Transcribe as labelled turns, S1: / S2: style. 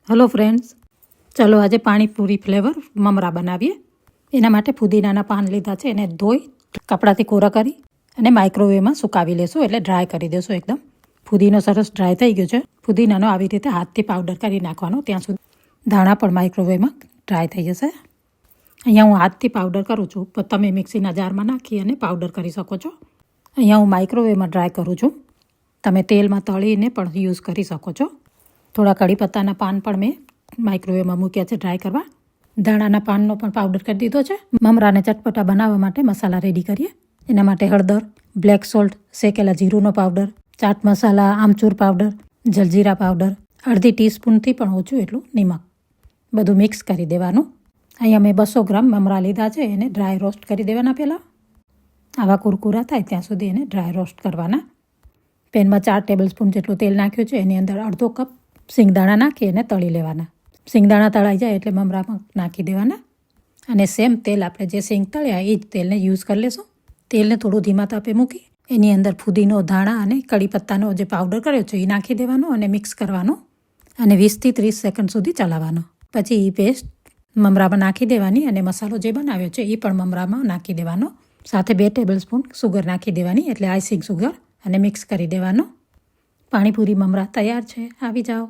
S1: Hello friends, ચલો આજે panipuri flavour મમરા બનાવીએ. એના માટે ફુદીનાના પાન લીધા છે, એને ધોઈ કપડાથી કોરા કરી અને માઇક્રોવેવમાં સુકાવી લેશું, એટલે ડ્રાય કરી દેશું એકદમ. ફુદીનો સરસ ડ્રાય થઈ ગયો છે. ફુદીનાનો આવી રીતે હાથથી પાવડર કરી નાખવાનો, ત્યાં સુધી ધાણા પણ માઇક્રોવેવમાં ડ્રાય થઈ જશે. અહીંયા હું હાથથી પાવડર કરું છું, પણ તમે મિક્સીના જારમાં નાખી અને પાવડર કરી શકો છો. અહીંયા હું માઇક્રોવેવમાં ડ્રાય કરું છું. તમે તેલમાં તળીને પણ યુઝ કરી શકો છો. થોડા કઢી પત્તાના પાન પણ મેં માઇક્રોવેવમાં મૂક્યા છે ડ્રાય કરવા. ધાણાના પાનનો પણ પાવડર કરી દીધો છે. મમરાને ચટપટા બનાવવા માટે મસાલા રેડી કરીએ. એના માટે હળદર, બ્લેક સોલ્ટ, શેકેલા જીરુંનો પાવડર, ચાટ મસાલા, આમચૂર પાવડર, જલજીરા પાવડર, અડધી ટીસ્પૂનથી પણ ઓછું એટલું નિમક, બધું મિક્સ કરી દેવાનું. અહીંયા મેં 200 ગ્રામ મમરા લીધા છે, એને ડ્રાય રોસ્ટ કરી દેવાના. પહેલાં આવા કુરકુરા થાય ત્યાં સુધી એને ડ્રાય રોસ્ટ કરવાના. પેનમાં 4 ટેબલસ્પૂન જેટલું તેલ નાખ્યું છે. એની અંદર અડધો કપ સિંગદાણા નાખી અને તળી લેવાના. સિંગદાણા તળાઈ જાય એટલે મમરામાં નાખી દેવાના. અને સેમ તેલ આપણે જે સિંગ તળ્યા એ જ તેલને યુઝ કરી લેશું. તેલને થોડું ધીમા તાપે મૂકી એની અંદર ફુદીનો, ધાણા અને કઢી પત્તાનો જે પાવડર કર્યો છે એ નાખી દેવાનો અને મિક્સ કરવાનો અને 20થી 30 સેકન્ડ સુધી ચલાવવાનો. પછી એ પેસ્ટ મમરામાં નાખી દેવાની અને મસાલો જે બનાવ્યો છે એ પણ મમરામાં નાખી દેવાનો. સાથે 2 ટેબલસ્પૂન સુગર નાખી દેવાની, એટલે આઈસિંગ સુગર, અને મિક્સ કરી દેવાનો. પાણીપુરી મમરા તૈયાર છે. આવી જાઓ.